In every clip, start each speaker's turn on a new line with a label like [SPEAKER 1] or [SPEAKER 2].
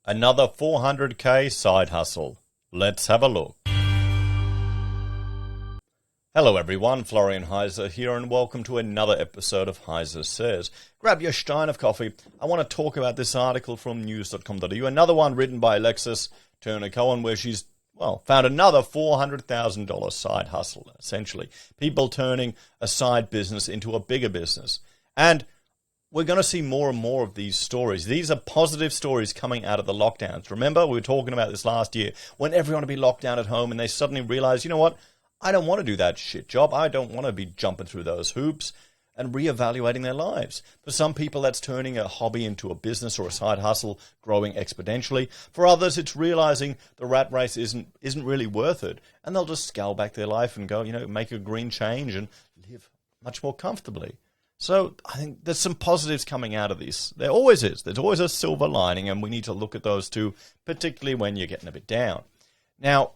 [SPEAKER 1] Another 400k side hustle. Let's have a look. Hello everyone, Florian.Heise here and welcome to another episode of HeiseSays. Grab your stein of coffee. I want to talk about this article from news.com.au, another one written by Alexis Turner-Cohen where she's, found another $400,000 side hustle, essentially. People turning a side business into a bigger business. And we're going to see more and more of these stories. These are positive stories coming out of the lockdowns. Remember, we were talking about this last year when everyone would be locked down at home and they suddenly realized, you know what? I don't want to do that shit job. I don't want to be jumping through those hoops and reevaluating their lives. For some people, that's turning a hobby into a business or a side hustle, growing exponentially. For others, it's realizing the rat race isn't really worth it, and they'll just scale back their life and go, make a green change and live much more comfortably. So I think there's some positives coming out of this. There always is. There's always a silver lining, and we need to look at those too, particularly when you're getting a bit down. Now,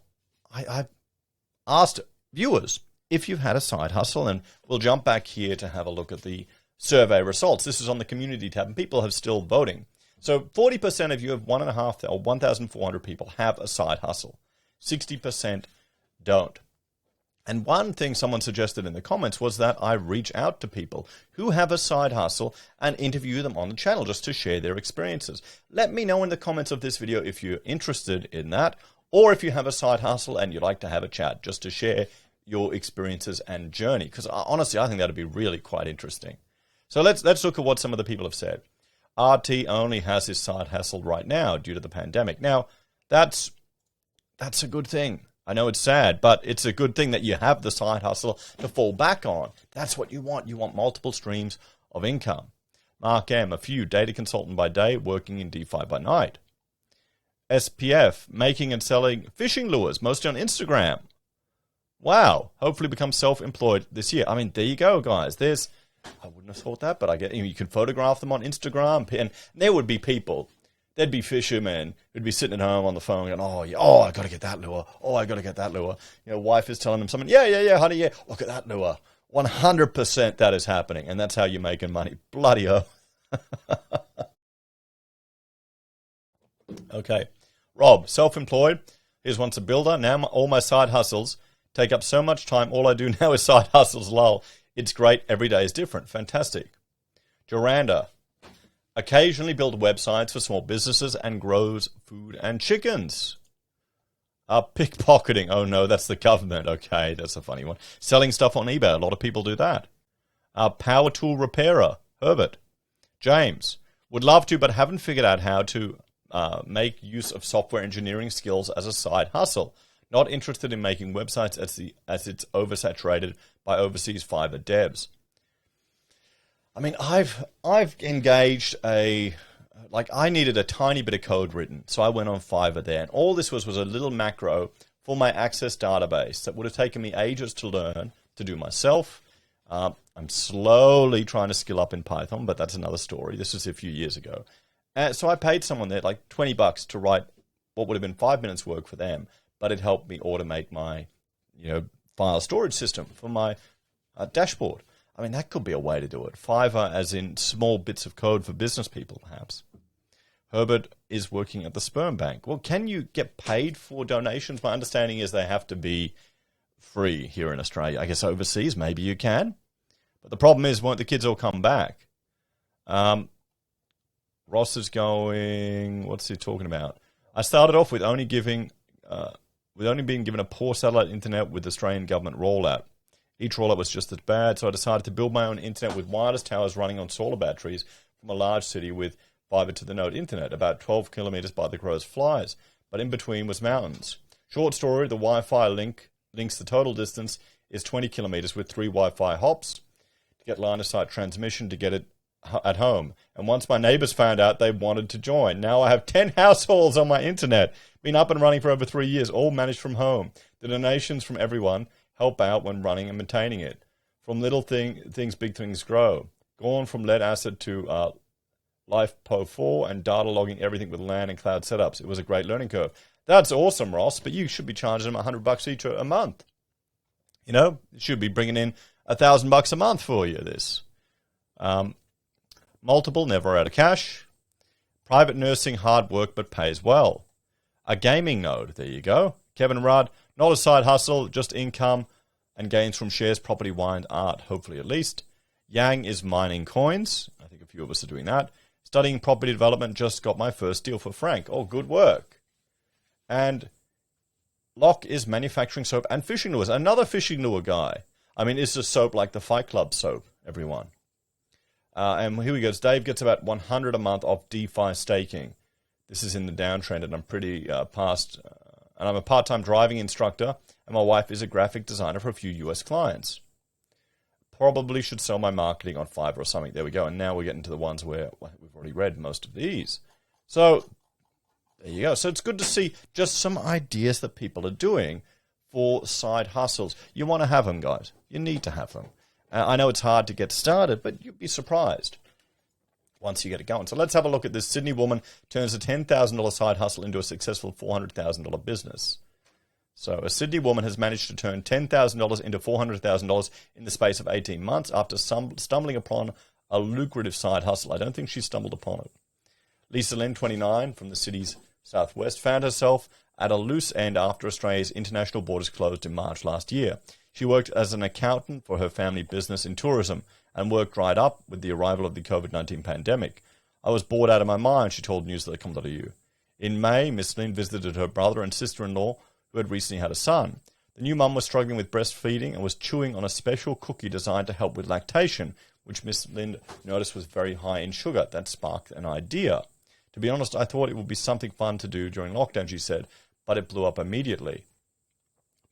[SPEAKER 1] I've asked viewers if you've had a side hustle, and we'll jump back here to have a look at the survey results. This is on the community tab, and people have still voting. So 40% of you have 1,400 people have a side hustle. 60% don't. And one thing someone suggested in the comments was that I reach out to people who have a side hustle and interview them on the channel just to share their experiences. Let me know in the comments of this video if you're interested in that, or if you have a side hustle and you'd like to have a chat just to share your experiences and journey. Because honestly, I think that'd be really quite interesting. So let's look at what some of the people have said. RT only has his side hustle right now due to the pandemic. Now, that's a good thing. I know it's sad, but it's a good thing that you have the side hustle to fall back on. That's what you want. You want multiple streams of income. Mark M, a few, data consultant by day, working in DeFi by night. SPF, making and selling fishing lures, mostly on Instagram. Wow, hopefully become self-employed this year. I mean, there you go, guys. I wouldn't have thought that, but I get you can photograph them on Instagram, and there would be people. There'd be fishermen who'd be sitting at home on the phone going, I got to get that lure. Oh, I got to get that lure. Wife is telling them something, yeah, honey, yeah, look at that lure. 100% that is happening, and that's how you're making money. Bloody hell. Okay. Rob, self-employed. Here's once a builder. Now all my side hustles take up so much time. All I do now is side hustles, lol. It's great. Every day is different. Fantastic. Joranda. Occasionally build websites for small businesses and grows food and chickens. Pickpocketing. Oh no, that's the government. Okay, that's a funny one. Selling stuff on eBay. A lot of people do that. Power tool repairer. Herbert. James. Would love to, but haven't figured out how to make use of software engineering skills as a side hustle. Not interested in making websites as it's oversaturated by overseas Fiverr devs. I mean, I've engaged I needed a tiny bit of code written, so I went on Fiverr there, and all this was a little macro for my Access database that would have taken me ages to learn to do myself. I'm slowly trying to skill up in Python, but that's another story. This was a few years ago. So I paid someone there like $20 to write what would have been 5 minutes work for them, but it helped me automate my, file storage system for my dashboard. I mean, that could be a way to do it. Fiverr as in small bits of code for business people, perhaps. Herbert is working at the sperm bank. Well, can you get paid for donations? My understanding is they have to be free here in Australia. I guess overseas, maybe you can. But the problem is, won't the kids all come back? Ross is going, what's he talking about? I started off with only being given a poor satellite internet with Australian government rollout. Each rollout was just as bad, so I decided to build my own internet with wireless towers running on solar batteries from a large city with fiber to the node internet, about 12 kilometers by the crow's flies, but in between was mountains. Short story, the Wi-Fi links the total distance is 20 kilometers with 3 Wi-Fi hops to get line of sight transmission to get it at home. And once my neighbors found out, they wanted to join. Now I have 10 households on my internet. Been up and running for over 3 years, all managed from home. The donations from everyone help out when running and maintaining it. From little things, big things grow. Gone from lead acid to LifePo4 and data logging everything with LAN and cloud setups. It was a great learning curve. That's awesome, Ross, but you should be charging them $100 each a month. It should be bringing in $1,000 a month for you, this. Multiple, never out of cash. Private nursing, hard work, but pays well. A gaming node, there you go. Kevin Rudd, not a side hustle, just income and gains from shares, property, wine, art, hopefully at least. Yang is mining coins. I think a few of us are doing that. Studying property development, just got my first deal for Frank. Oh, good work. And Locke is manufacturing soap and fishing lures. Another fishing lure guy. I mean, it's a soap like the Fight Club soap, everyone. And here we go. Dave gets about $100 a month off DeFi staking. This is in the downtrend, and I'm pretty past. And I'm a part-time driving instructor, and my wife is a graphic designer for a few US clients. Probably should sell my marketing on Fiverr or something. There we go. And now we're getting to the ones where we've already read most of these. So there you go. So it's good to see just some ideas that people are doing for side hustles. You want to have them, guys. You need to have them. I know it's hard to get started, but you'd be surprised once you get it going. So let's have a look at this. Sydney woman turns a $10,000 side hustle into a successful $400,000 business. So a Sydney woman has managed to turn $10,000 into $400,000 in the space of 18 months after stumbling upon a lucrative side hustle. I don't think she stumbled upon it. Lisa Lynn, 29, from the city's southwest, found herself at a loose end after Australia's international borders closed in March last year. She worked as an accountant for her family business in tourism, and work dried up with the arrival of the COVID-19 pandemic. I was bored out of my mind, she told news.com.au. In May, Miss Lynn visited her brother and sister-in-law, who had recently had a son. The new mum was struggling with breastfeeding and was chewing on a special cookie designed to help with lactation, which Miss Lynn noticed was very high in sugar. That sparked an idea. To be honest, I thought it would be something fun to do during lockdown, she said, but it blew up immediately.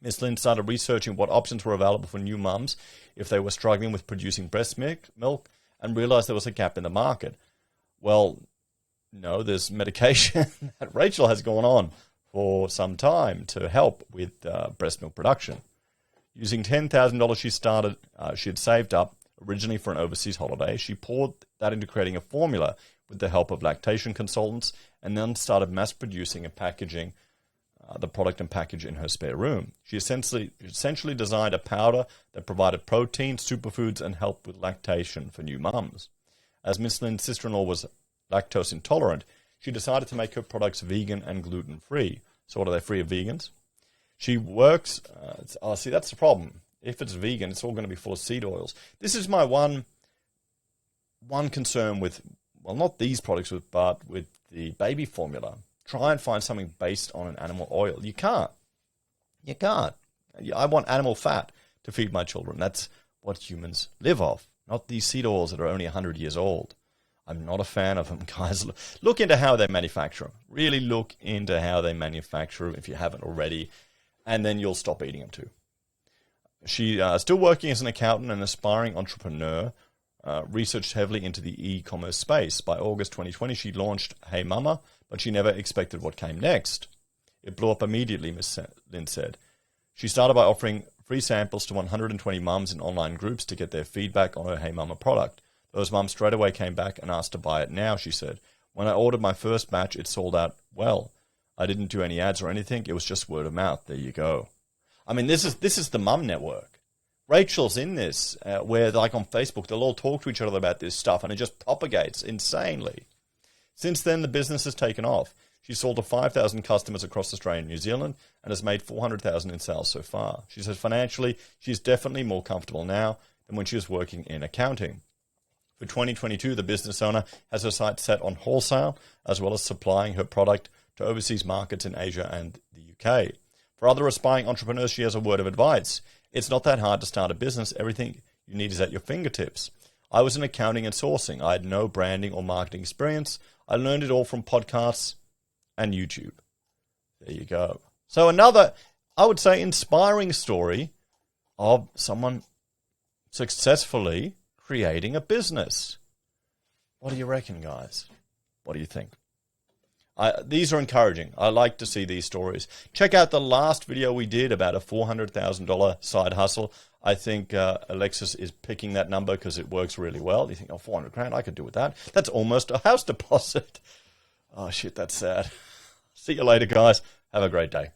[SPEAKER 1] Miss Lynn started researching what options were available for new mums if they were struggling with producing breast milk and realized there was a gap in the market. Well, no, there's medication that Rachel has gone on for some time to help with breast milk production. Using $10,000 she had saved up originally for an overseas holiday, she poured that into creating a formula with the help of lactation consultants and then started mass producing and packaging the product and package in her spare room. She essentially designed a powder that provided protein, superfoods, and helped with lactation for new mums. As Miss Lynn's sister-in-law was lactose intolerant, she decided to make her products vegan and gluten-free. So what are they, free of vegans? She works... see, that's the problem. If it's vegan, it's all going to be full of seed oils. This is my one concern with, well, not these products, but with the baby formula. Try and find something based on an animal oil. You can't. You can't. I want animal fat to feed my children. That's what humans live off, not these seed oils that are only 100 years old. I'm not a fan of them, guys. Look into how they manufacture them. Really look into how they manufacture them if you haven't already, and then you'll stop eating them too. She still working as an accountant and aspiring entrepreneur, researched heavily into the e-commerce space. By August 2020, she launched Hey Mama, but she never expected what came next. It blew up immediately, Miss Lynn said. She started by offering free samples to 120 mums in online groups to get their feedback on her Hey Mama product. Those mums straight away came back and asked to buy it now, she said. When I ordered my first batch, it sold out well. I didn't do any ads or anything. It was just word of mouth. There you go. I mean, this is the mum network. Rachel's in this, where, like on Facebook, they'll all talk to each other about this stuff, and it just propagates insanely. Since then, the business has taken off. She's sold to 5,000 customers across Australia and New Zealand and has made $400,000 in sales so far. She says financially, she's definitely more comfortable now than when she was working in accounting. For 2022, the business owner has her sights set on wholesale, as well as supplying her product to overseas markets in Asia and the UK. For other aspiring entrepreneurs, she has a word of advice. It's not that hard to start a business. Everything you need is at your fingertips. I was in accounting and sourcing. I had no branding or marketing experience. I learned it all from podcasts and YouTube. There you go. So another, I would say, inspiring story of someone successfully creating a business. What do you reckon, guys? What do you think? These are encouraging. I like to see these stories. Check out the last video we did about a $400,000 side hustle. I think Alexis is picking that number because it works really well. You think, oh, 400 grand, I could do with that. That's almost a house deposit. Oh, shit, that's sad. See you later, guys. Have a great day.